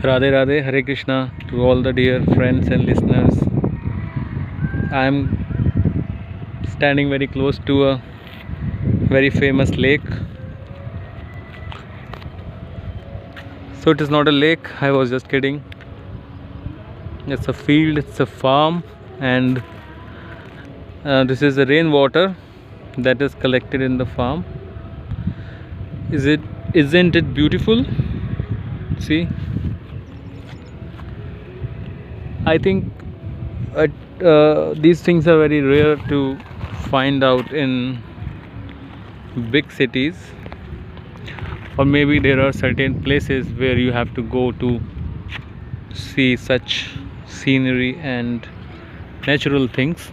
Radhe Radhe, Hare Krishna to all the dear friends and listeners. I am standing very close to a very famous lake. So it is not a lake, I was just kidding. It's a field, it's a farm, and this is the rainwater that is collected in the farm. Isn't it beautiful? See, I think these things are very rare to find out in big cities, or maybe there are certain places where you have to go to see such scenery and natural things,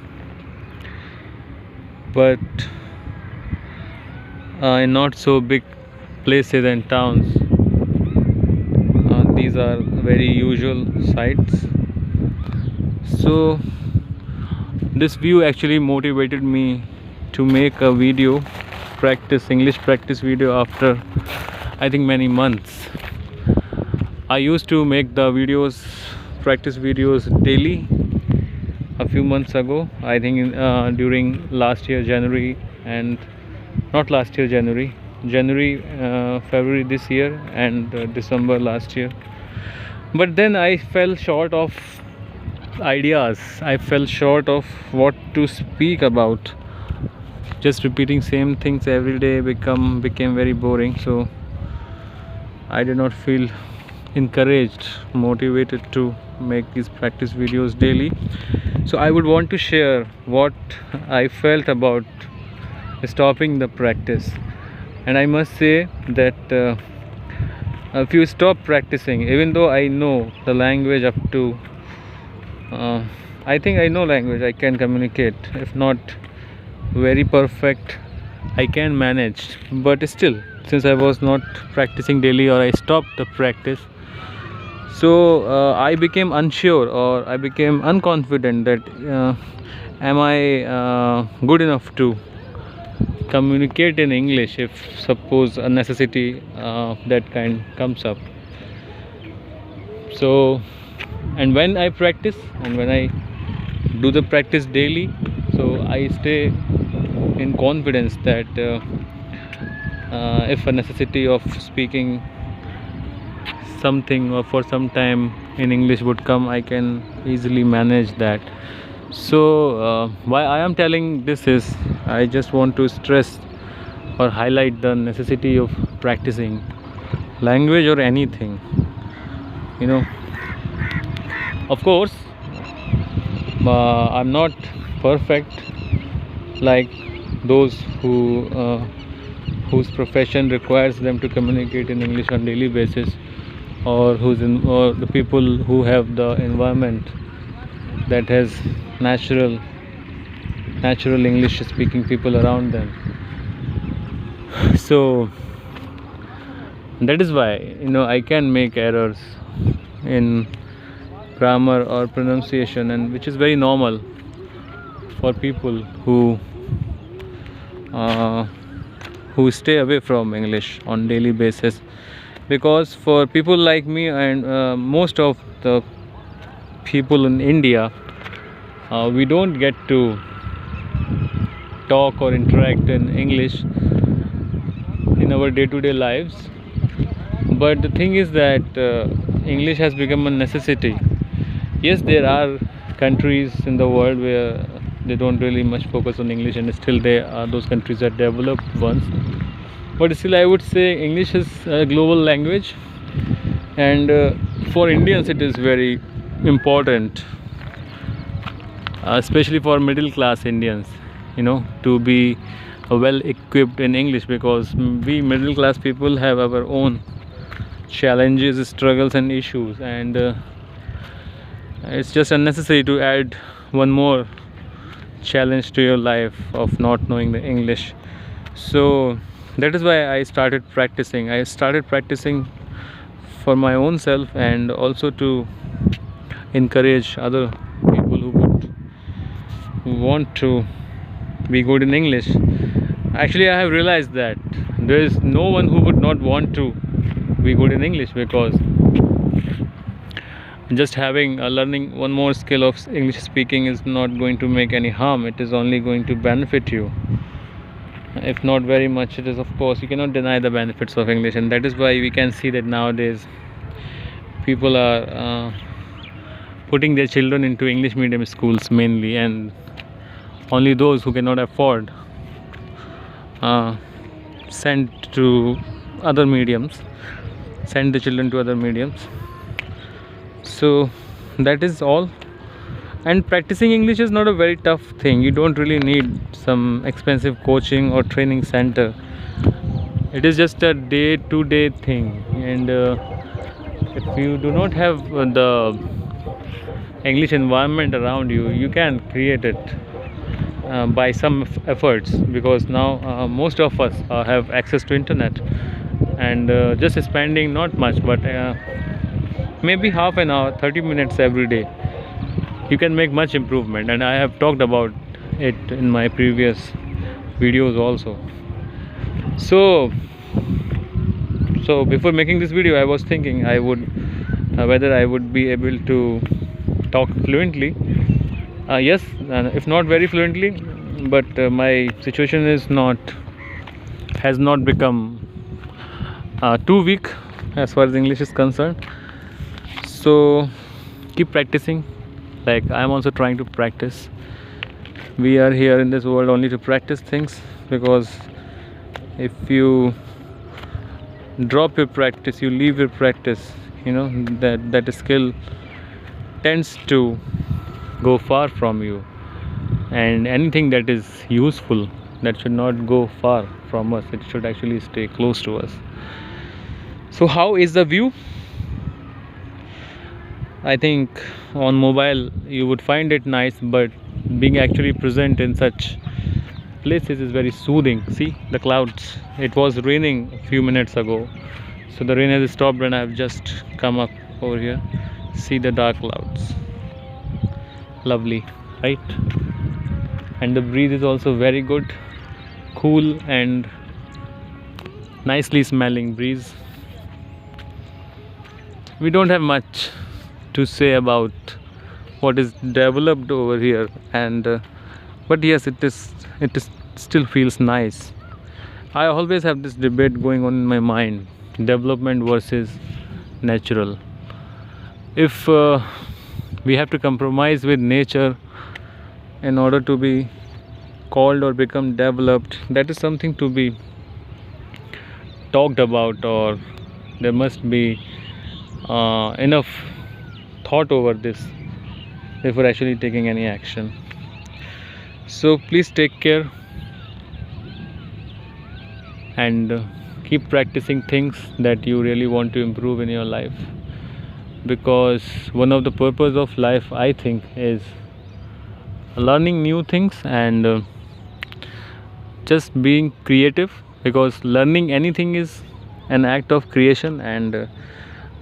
but in not so big places and towns, these are very usual sights. So this view actually motivated me to make a video, English practice video, after I think many months. I used to make the practice videos daily a few months ago. I think during last year January, and not last year January, February this year, and December last year. But then I fell short of ideas. I fell short of what to speak about. Just repeating same things every day became very boring. So I did not feel encouraged, motivated to make these practice videos daily. So I would want to share what I felt about stopping the practice. And I must say that if you stop practicing, even though I know the language up to I think I know language, I can communicate, if not very perfect, I can manage, but still, since I was not practicing daily, or I stopped the practice, so I became unsure, or I became unconfident that am I good enough to communicate in English if suppose a necessity that kind comes up. So, and when I practice and when I do the practice daily, so I stay in confidence that if a necessity of speaking something or for some time in English would come, I can easily manage that. So why I am telling this is, I just want to stress or highlight the necessity of practicing language or anything, of course. I'm not perfect like those whose profession requires them to communicate in English on daily basis, or or the people who have the environment that has natural English speaking people around them. So that is why I can make errors in grammar or pronunciation, and which is very normal for people who stay away from English on daily basis. Because for people like me and most of the people in India, we don't get to talk or interact in English in our day-to-day lives. But the thing is that English has become a necessity. Yes, there are countries in the world where they don't really much focus on English, and still those countries are developed ones. But still, I would say English is a global language, and for Indians it is very important, especially for middle class Indians, to be well equipped in English, because we middle class people have our own challenges, struggles and issues, and it's just unnecessary to add one more challenge to your life of not knowing the English. So that is why I started practicing. I started practicing for my own self, and also to encourage other people who want to be good in English. Actually, I have realized that there is no one who would not want to be good in English, because just having learning one more skill of English speaking is not going to make any harm. It is only going to benefit you, if not very much. It is, of course, you cannot deny the benefits of English, and that is why we can see that nowadays people are putting their children into English medium schools mainly, and only those who cannot afford send to other mediums, send the children to other mediums. So that is all. And practicing English is not a very tough thing. You don't really need some expensive coaching or training center. It is just a day-to-day thing, and if you do not have the English environment around you, you can create it by some efforts, because now most of us have access to internet, and just spending not much, but maybe half an hour, 30 minutes every day, you can make much improvement. And I have talked about it in my previous videos also. So before making this video, I was thinking I would whether I would be able to talk fluently. Yes, if not very fluently, but my situation has not become too weak as far as English is concerned. So keep practicing, like I am also trying to practice. We are here in this world only to practice things, because if you drop your practice, you leave your practice, that skill tends to go far from you. And anything that is useful, that should not go far from us, it should actually stay close to us. So how is the view? I think on mobile you would find it nice, but being actually present in such places is very soothing. See the clouds. It was raining a few minutes ago, so the rain has stopped and I have just come up over here. See the dark clouds. Lovely, right? And the breeze is also very good, cool and nicely smelling breeze. We don't have much to say about what is developed over here, and but yes, it still feels nice. I always have this debate going on in my mind: development versus natural. If we have to compromise with nature in order to be called or become developed, that is something to be talked about, or there must be enough thought over this before actually taking any action. So please take care and keep practicing things that you really want to improve in your life, because one of the purpose of life, I think, is learning new things and just being creative, because learning anything is an act of creation, and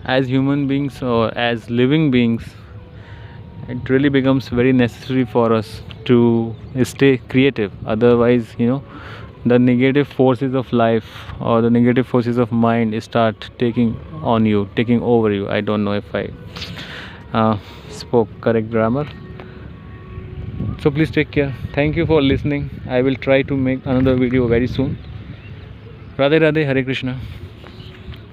as human beings or as living beings, it really becomes very necessary for us to stay creative. Otherwise, the negative forces of life or the negative forces of mind start taking over you. I don't know if I spoke correct grammar. So please take care. Thank you for listening. I will try to make another video very soon. Radhe Radhe, Hare Krishna.